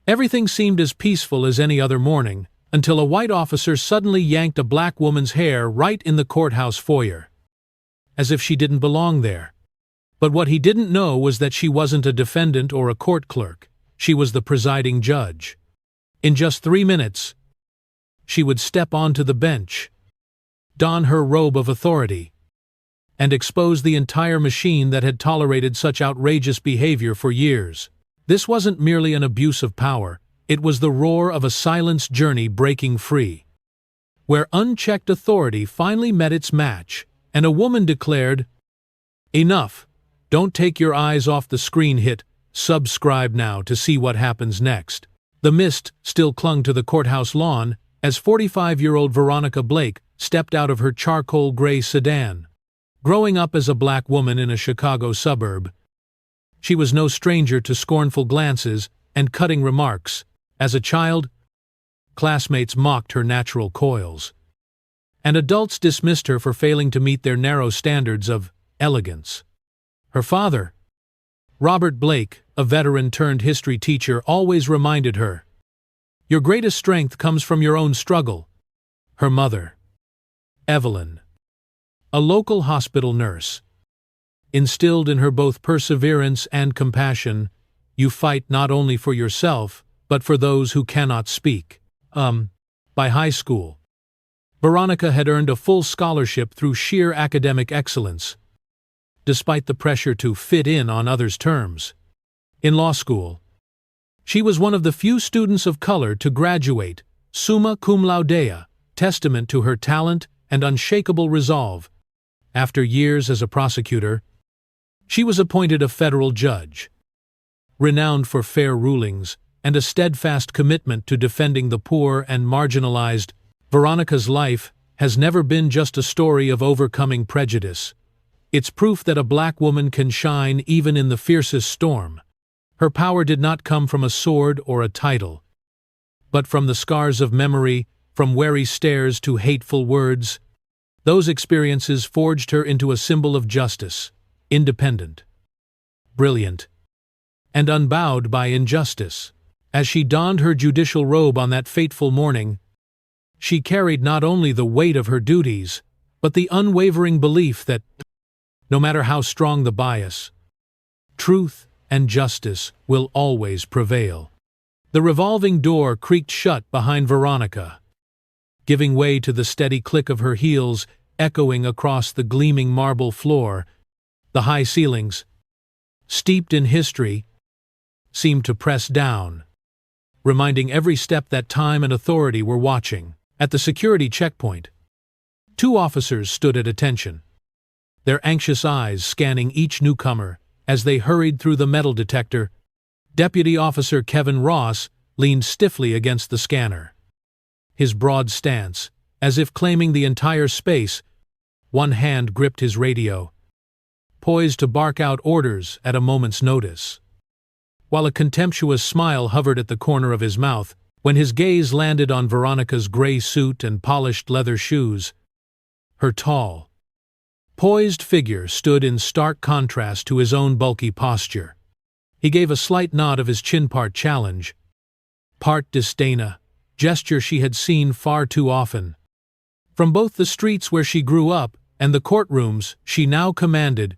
Everything seemed as peaceful as any other morning, until a white officer suddenly yanked a black woman's hair right in the courthouse foyer. As if she didn't belong there. But what he didn't know was that she wasn't a defendant or a court clerk. She was the presiding judge. In just 3 minutes, she would step onto the bench, don her robe of authority, and expose the entire machine that had tolerated such outrageous behavior for years. This wasn't merely an abuse of power, it was the roar of a silenced journey breaking free. Where unchecked authority finally met its match, and a woman declared, "Enough! Don't take your eyes off the screen. Hit subscribe now to see what happens next." The mist still clung to the courthouse lawn as 45-year-old Veronica Blake stepped out of her charcoal gray sedan. Growing up as a black woman in a Chicago suburb, she was no stranger to scornful glances and cutting remarks. As a child, classmates mocked her natural coils, and adults dismissed her for failing to meet their narrow standards of elegance. Her father, Robert Blake, a veteran-turned-history teacher, always reminded her, "Your greatest strength comes from your own struggle." Her mother, Evelyn, a local hospital nurse, instilled in her both perseverance and compassion. "You fight not only for yourself, but for those who cannot speak." By high school, Veronica had earned a full scholarship through sheer academic excellence, despite the pressure to fit in on others' terms. In law school, she was one of the few students of color to graduate summa cum laude, testament to her talent and unshakable resolve. After years as a prosecutor, she was appointed a federal judge. Renowned for fair rulings and a steadfast commitment to defending the poor and marginalized, Veronica's life has never been just a story of overcoming prejudice. It's proof that a black woman can shine even in the fiercest storm. Her power did not come from a sword or a title, but from the scars of memory, from wary stares to hateful words. Those experiences forged her into a symbol of justice, independent, brilliant, and unbowed by injustice. As she donned her judicial robe on that fateful morning, she carried not only the weight of her duties, but the unwavering belief that, no matter how strong the bias, truth and justice will always prevail. The revolving door creaked shut behind Veronica, giving way to the steady click of her heels echoing across the gleaming marble floor. The high ceilings, steeped in history, seemed to press down, reminding every step that time and authority were watching. At the security checkpoint, 2 officers stood at attention, their anxious eyes scanning each newcomer as they hurried through the metal detector. Deputy Officer Kevin Ross leaned stiffly against the scanner, his broad stance, as if claiming the entire space. One hand gripped his radio, poised to bark out orders at a moment's notice, while a contemptuous smile hovered at the corner of his mouth. When his gaze landed on Veronica's gray suit and polished leather shoes, her tall, poised figure stood in stark contrast to his own bulky posture. He gave a slight nod of his chin, part challenge, part disdain, gesture she had seen far too often. From both the streets where she grew up and the courtrooms she now commanded,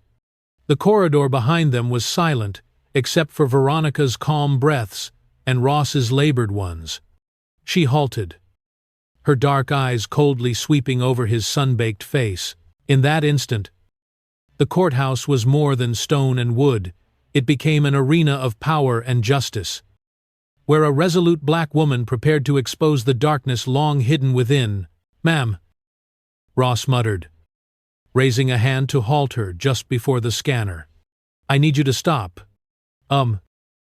the corridor behind them was silent, except for Veronica's calm breaths and Ross's labored ones. She halted, her dark eyes coldly sweeping over his sun-baked face. In that instant, the courthouse was more than stone and wood. It became an arena of power and justice, where a resolute black woman prepared to expose the darkness long hidden within. "Ma'am," Ross muttered, raising a hand to halt her just before the scanner. "I need you to stop."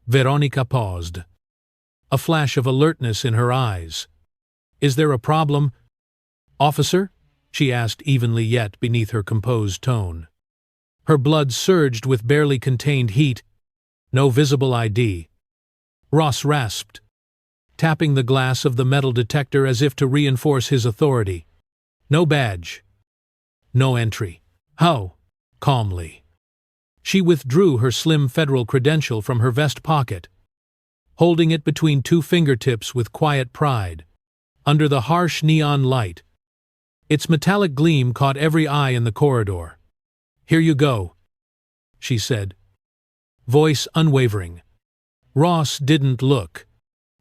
Veronica paused, a flash of alertness in her eyes. "Is there a problem, officer?" she asked evenly yet beneath her composed tone. Her blood surged with barely contained heat. "No visible ID," Ross rasped, tapping the glass of the metal detector as if to reinforce his authority. "No badge. No entry." "How?" Calmly. She withdrew her slim federal credential from her vest pocket. holding it between two fingertips with quiet pride. Under the harsh neon light, its metallic gleam caught every eye in the corridor. "Here you go," she said, voice unwavering. Ross didn't look.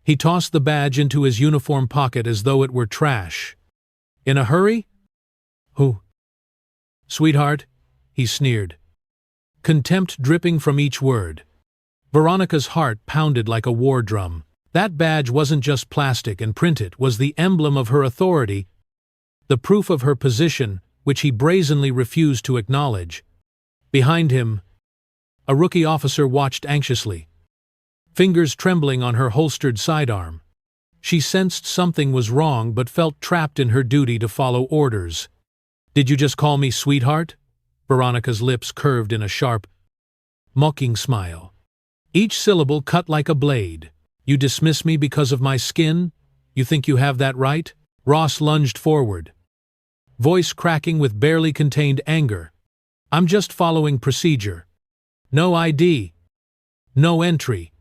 He tossed the badge into his uniform pocket as though it were trash. "In a hurry?" "Who?" "Sweetheart," he sneered, contempt dripping from each word. Veronica's heart pounded like a war drum. That badge wasn't just plastic and printed, was the emblem of her authority, the proof of her position, which he brazenly refused to acknowledge. Behind him, a rookie officer watched anxiously, fingers trembling on her holstered sidearm. She sensed something was wrong but felt trapped in her duty to follow orders. "Did you just call me sweetheart?" Veronica's lips curved in a sharp, mocking smile. Each syllable cut like a blade. "You dismiss me because of my skin? You think you have that right?" Ross lunged forward, voice cracking with barely contained anger. "I'm just following procedure. No ID. No entry."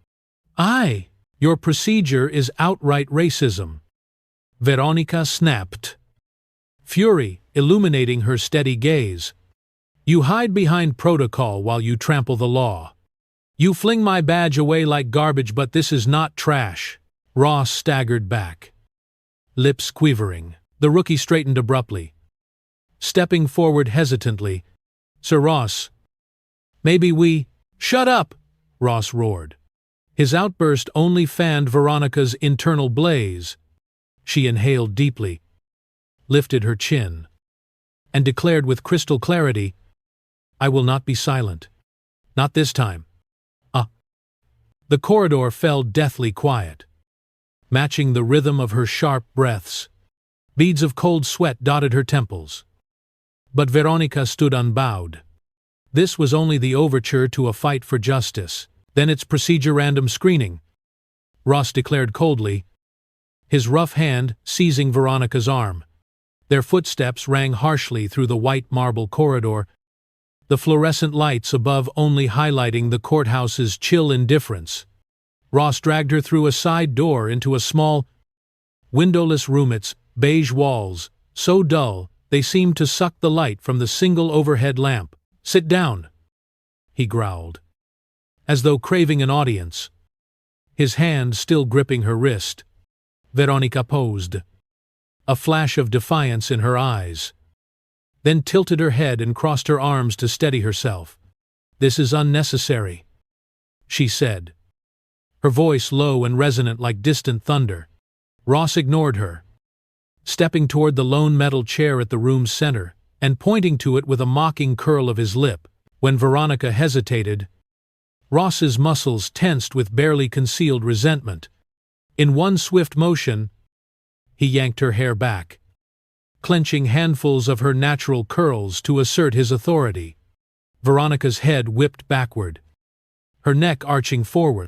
Your procedure is outright racism." Veronica snapped, fury illuminating her steady gaze. "You hide behind protocol while you trample the law. You fling my badge away like garbage, but this is not trash." Ross staggered back, lips quivering. The rookie straightened abruptly, stepping forward hesitantly. "Sir Ross, maybe we—" "Shut up!" Ross roared. His outburst only fanned Veronica's internal blaze. She inhaled deeply, lifted her chin, and declared with crystal clarity, "I will not be silent. Not this time." The corridor fell deathly quiet, matching the rhythm of her sharp breaths. Beads of cold sweat dotted her temples. But Veronica stood unbowed. This was only the overture to a fight for justice. "Then it's procedure random screening," Ross declared coldly, his rough hand seizing Veronica's arm. Their footsteps rang harshly through the white marble corridor, the fluorescent lights above only highlighting the courthouse's chill indifference. Ross dragged her through a side door into a small, windowless room, its beige walls so dull they seemed to suck the light from the single overhead lamp. "Sit down," he growled, as though craving an audience, his hand still gripping her wrist. Veronica posed, a flash of defiance in her eyes, then tilted her head and crossed her arms to steady herself. "This is unnecessary," she said, her voice low and resonant like distant thunder. Ross ignored her, stepping toward the lone metal chair at the room's center and pointing to it with a mocking curl of his lip. When Veronica hesitated, Ross's muscles tensed with barely concealed resentment. In one swift motion, he yanked her hair back, clenching handfuls of her natural curls to assert his authority. Veronica's head whipped backward, her neck arching forward,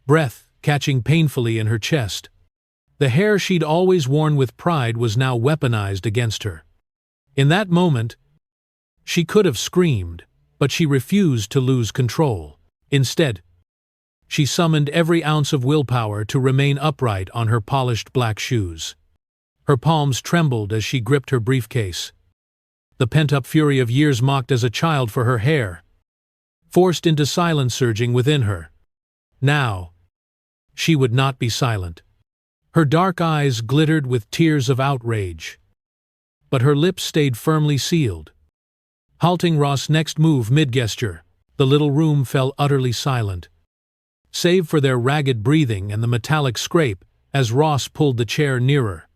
breath catching painfully in her chest. The hair she'd always worn with pride was now weaponized against her. In that moment, she could have screamed, but she refused to lose control. Instead, she summoned every ounce of willpower to remain upright on her polished black shoes. Her palms trembled as she gripped her briefcase, the pent-up fury of years mocked as a child for her hair, forced into silence surging within her. Now, she would not be silent. Her dark eyes glittered with tears of outrage, but her lips stayed firmly sealed. Halting Ross' next move mid-gesture, the little room fell utterly silent, save for their ragged breathing and the metallic scrape as Ross pulled the chair nearer.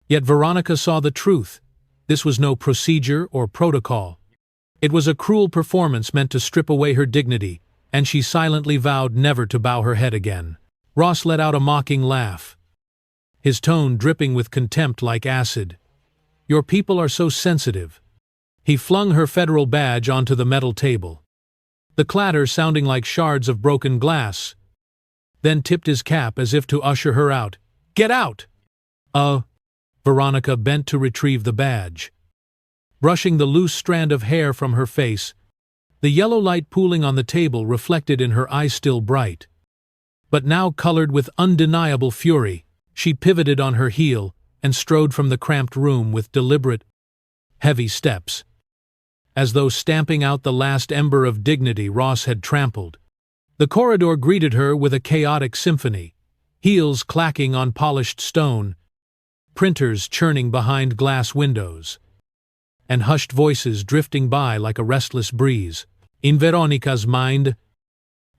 Yet Veronica saw the truth. This was no procedure or protocol. It was a cruel performance meant to strip away her dignity, and she silently vowed never to bow her head again. Ross let out a mocking laugh, his tone dripping with contempt like acid. "Your people are so sensitive." He flung her federal badge onto the metal table, the clatter sounding like shards of broken glass, then tipped his cap as if to usher her out. "Get out!" Veronica bent to retrieve the badge, brushing the loose strand of hair from her face, the yellow light pooling on the table reflected in her eyes still bright. but now colored with undeniable fury. She pivoted on her heel and strode from the cramped room with deliberate, heavy steps, as though stamping out the last ember of dignity Ross had trampled. The corridor greeted her with a chaotic symphony, heels clacking on polished stone, printers churning behind glass windows, and hushed voices drifting by like a restless breeze. In Veronica's mind,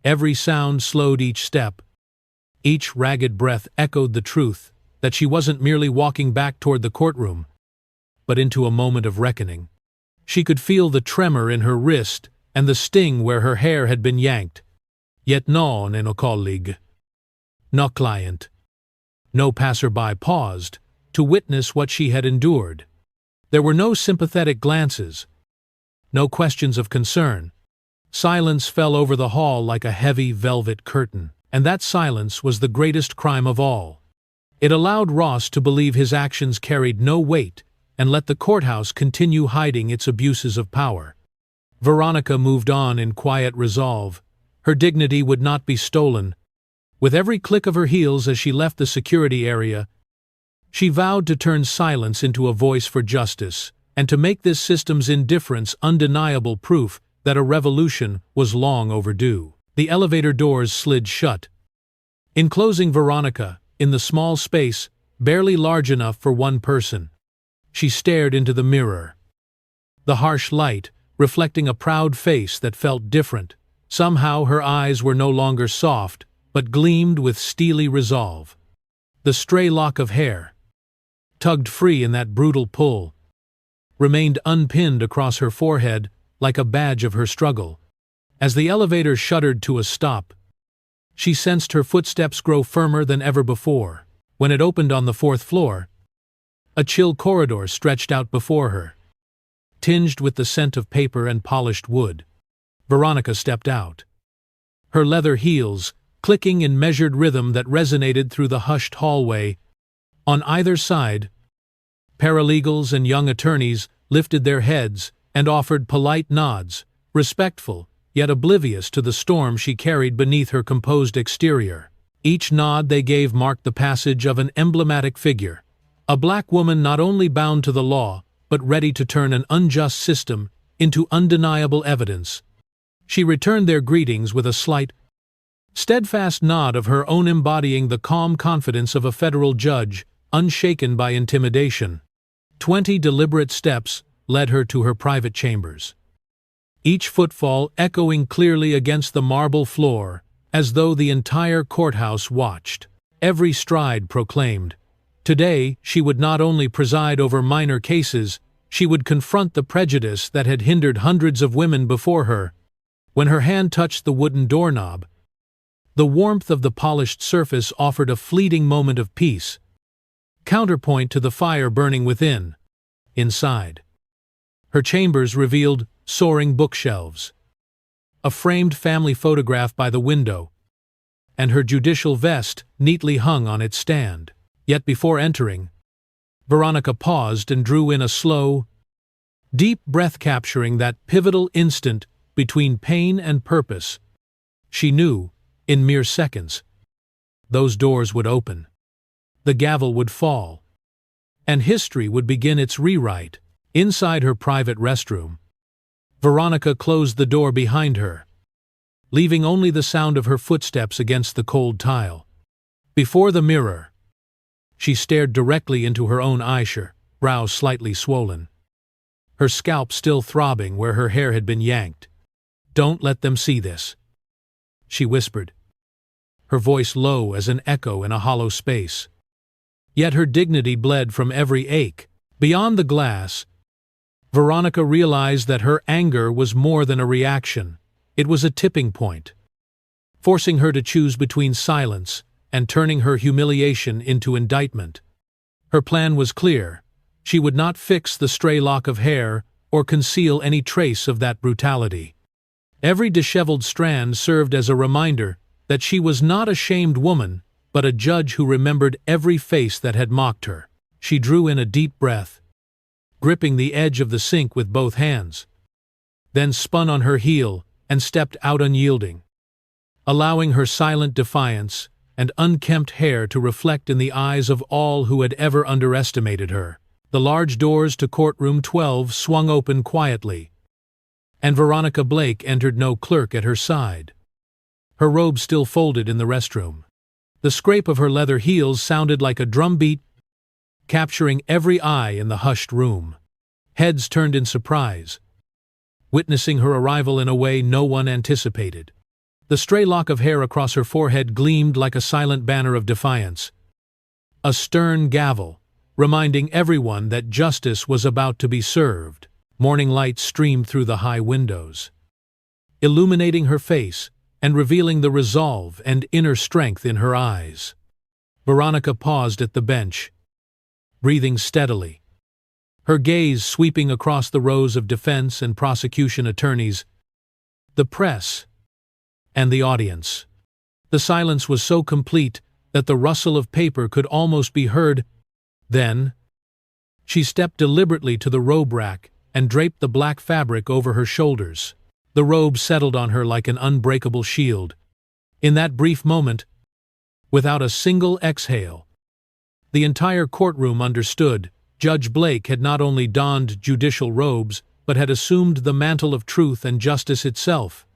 every sound slowed each step. Each ragged breath echoed the truth that she wasn't merely walking back toward the courtroom, but into a moment of reckoning. She could feel the tremor in her wrist and the sting where her hair had been yanked. Yet no colleague, no client, no passerby paused to witness what she had endured. There were no sympathetic glances, no questions of concern. Silence fell over the hall like a heavy velvet curtain, and that silence was the greatest crime of all. It allowed Ross to believe his actions carried no weight and let the courthouse continue hiding its abuses of power. Veronica moved on in quiet resolve. Her dignity would not be stolen. With every click of her heels as she left the security area, she vowed to turn silence into a voice for justice, and to make this system's indifference undeniable proof that a revolution was long overdue. The elevator doors slid shut, enclosing Veronica in the small space barely large enough for one person. She stared into the mirror, the harsh light reflecting a proud face that felt different. Somehow her eyes were no longer soft, but gleamed with steely resolve. The stray lock of hair, tugged free in that brutal pull, remained unpinned across her forehead like a badge of her struggle. As the elevator shuddered to a stop, she sensed her footsteps grow firmer than ever before. When it opened on the 4th floor, a chill corridor stretched out before her, tinged with the scent of paper and polished wood. Veronica stepped out, her leather heels clicking in measured rhythm that resonated through the hushed hallway. On either side, paralegals and young attorneys lifted their heads and offered polite nods, respectful, yet oblivious to the storm she carried beneath her composed exterior. Each nod they gave marked the passage of an emblematic figure, a black woman not only bound to the law, but ready to turn an unjust system into undeniable evidence. She returned their greetings with a slight, steadfast nod of her own, embodying the calm confidence of a federal judge, unshaken by intimidation. 20 deliberate steps led her to her private chambers, each footfall echoing clearly against the marble floor, as though the entire courthouse watched. Every stride proclaimed, today she would not only preside over minor cases, she would confront the prejudice that had hindered hundreds of women before her. When her hand touched the wooden doorknob, the warmth of the polished surface offered a fleeting moment of peace, counterpoint to the fire burning within. Inside, her chambers revealed soaring bookshelves, a framed family photograph by the window, and her judicial vest neatly hung on its stand. Yet before entering, Veronica paused and drew in a slow, deep breath, capturing that pivotal instant between pain and purpose. She knew, in mere seconds, those doors would open, the gavel would fall, and history would begin its rewrite. Inside her private restroom, Veronica closed the door behind her, leaving only the sound of her footsteps against the cold tile. Before the mirror, she stared directly into her own eyeshadow, brows slightly swollen, her scalp still throbbing where her hair had been yanked. "Don't let them see this," she whispered, her voice low as an echo in a hollow space. Yet her dignity bled from every ache. Beyond the glass, Veronica realized that her anger was more than a reaction. It was a tipping point, forcing her to choose between silence and turning her humiliation into indictment. Her plan was clear. She would not fix the stray lock of hair or conceal any trace of that brutality. Every disheveled strand served as a reminder that she was not a shamed woman, but a judge who remembered every face that had mocked her. She drew in a deep breath, gripping the edge of the sink with both hands, then spun on her heel and stepped out unyielding. allowing her silent defiance and unkempt hair to reflect in the eyes of all who had ever underestimated her. The large doors to courtroom 12 swung open quietly, and Veronica Blake entered, no clerk at her side. Her robe still folded in the restroom. The scrape of her leather heels sounded like a drumbeat, capturing every eye in the hushed room. Heads turned in surprise, witnessing her arrival in a way no one anticipated. The stray lock of hair across her forehead gleamed like a silent banner of defiance. A stern gavel, reminding everyone that justice was about to be served. Morning light streamed through the high windows, illuminating her face and revealing the resolve and inner strength in her eyes. Veronica paused at the bench, breathing steadily, her gaze sweeping across the rows of defense and prosecution attorneys, the press, and the audience. The silence was so complete that the rustle of paper could almost be heard. Then, she stepped deliberately to the robe rack and draped the black fabric over her shoulders. The robe settled on her like an unbreakable shield. In that brief moment, without a single exhale, the entire courtroom understood Judge Blake had not only donned judicial robes, but had assumed the mantle of truth and justice itself.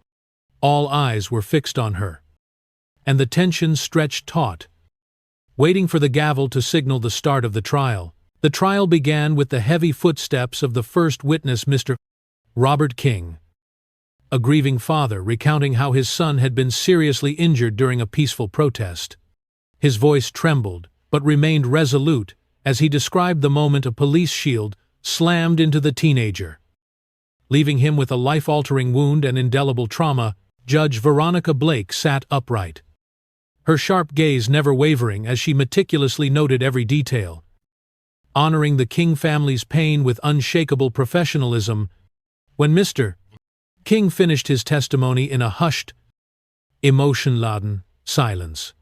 All eyes were fixed on her, and the tension stretched taut, waiting for the gavel to signal the start of the trial. The trial began with the heavy footsteps of the first witness, Mr. Robert King, a grieving father recounting how his son had been seriously injured during a peaceful protest. His voice trembled, but remained resolute as he described the moment a police shield slammed into the teenager, leaving him with a life-altering wound and indelible trauma. Judge Veronica Blake sat upright, her sharp gaze never wavering as she meticulously noted every detail, honoring the King family's pain with unshakable professionalism. When Mr. King finished his testimony in a hushed, emotion-laden silence,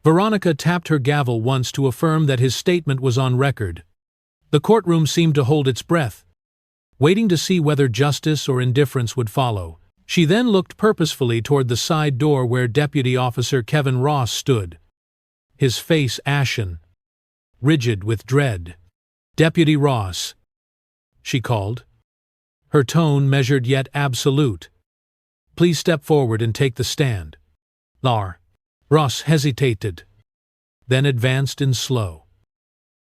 Veronica tapped her gavel once to affirm that his statement was on record. The courtroom seemed to hold its breath, waiting to see whether justice or indifference would follow. She then looked purposefully toward the side door where Deputy Officer Kevin Ross stood, his face ashen, rigid with dread. "Deputy Ross," she called, her tone measured yet absolute. "Please step forward and take the stand." Ross hesitated, then advanced in slow,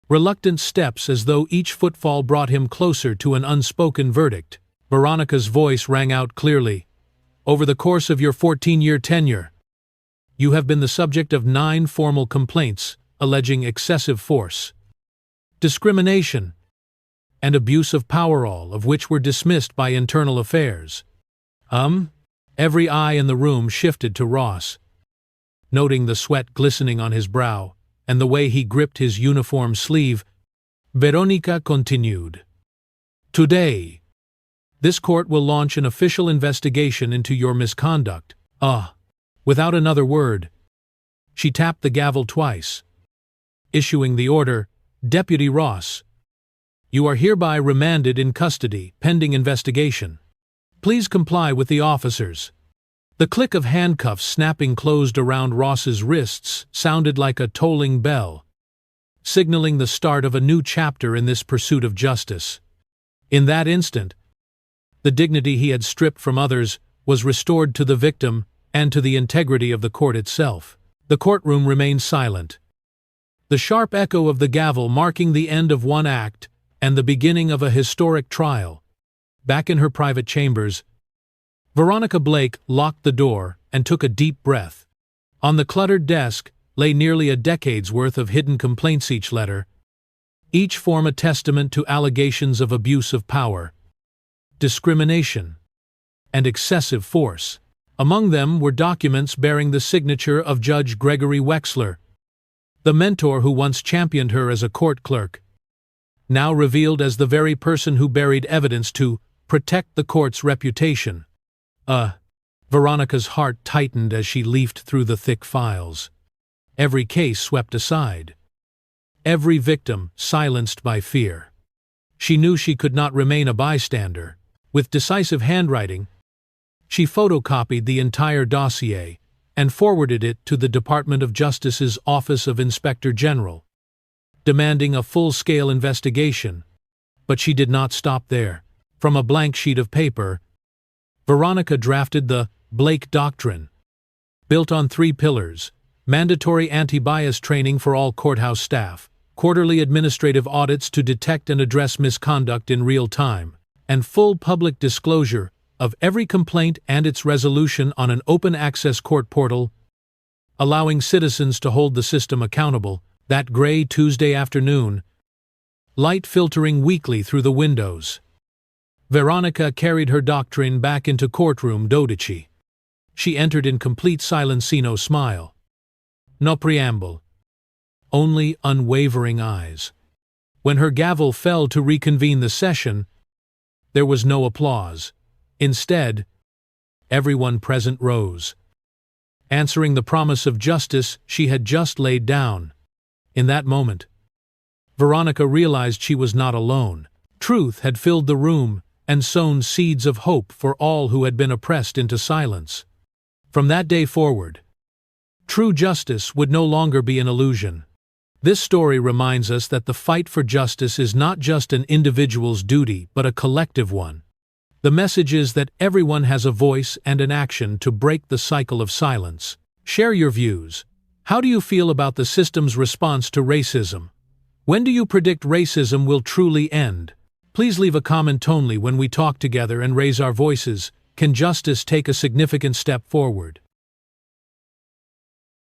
reluctant steps as though each footfall brought him closer to an unspoken verdict. Veronica's voice rang out clearly. "Over the course of your 14-year tenure, you have been the subject of 9 formal complaints alleging excessive force, discrimination, and abuse of power, all of which were dismissed by Internal Affairs." Every eye in the room shifted to Ross, noting the sweat glistening on his brow and the way he gripped his uniform sleeve. Veronica continued. "Today, this court will launch an official investigation into your misconduct." Without another word, she tapped the gavel twice, issuing the order, "Deputy Ross, you are hereby remanded in custody, pending investigation. Please comply with the officers." The click of handcuffs snapping closed around Ross's wrists sounded like a tolling bell, signaling the start of a new chapter in this pursuit of justice. In that instant, the dignity he had stripped from others was restored to the victim and to the integrity of the court itself. The courtroom remained silent, the sharp echo of the gavel marking the end of one act and the beginning of a historic trial. Back in her private chambers, Veronica Blake locked the door and took a deep breath. On the cluttered desk lay nearly a decade's worth of hidden complaints, each letter, each form a testament to allegations of abuse of power, discrimination, and excessive force. Among them were documents bearing the signature of Judge Gregory Wexler, the mentor who once championed her as a court clerk, now revealed as the very person who buried evidence to protect the court's reputation. Veronica's heart tightened as she leafed through the thick files. Every case swept aside, every victim silenced by fear. She knew she could not remain a bystander. With decisive handwriting, she photocopied the entire dossier, and forwarded it to the Department of Justice's Office of Inspector General, demanding a full-scale investigation. But she did not stop there. From a blank sheet of paper, Veronica drafted the Blake Doctrine, built on 3 pillars: mandatory anti-bias training for all courthouse staff, quarterly administrative audits to detect and address misconduct in real time, and full public disclosure of every complaint and its resolution on an open-access court portal, allowing citizens to hold the system accountable. That gray Tuesday afternoon, light filtering weakly through the windows, Veronica carried her doctrine back into courtroom 12. She entered in complete silence, no smile. No preamble. Only unwavering eyes. When her gavel fell to reconvene the session, there was no applause. Instead, everyone present rose, answering the promise of justice she had just laid down. In that moment, Veronica realized she was not alone. Truth had filled the room and sown seeds of hope for all who had been oppressed into silence. From that day forward, true justice would no longer be an illusion. This story reminds us that the fight for justice is not just an individual's duty, but a collective one. The message is that everyone has a voice and an action to break the cycle of silence. Share your views. How do you feel about the system's response to racism? When do you predict racism will truly end? Please leave a comment only when we talk together and raise our voices. Can justice take a significant step forward?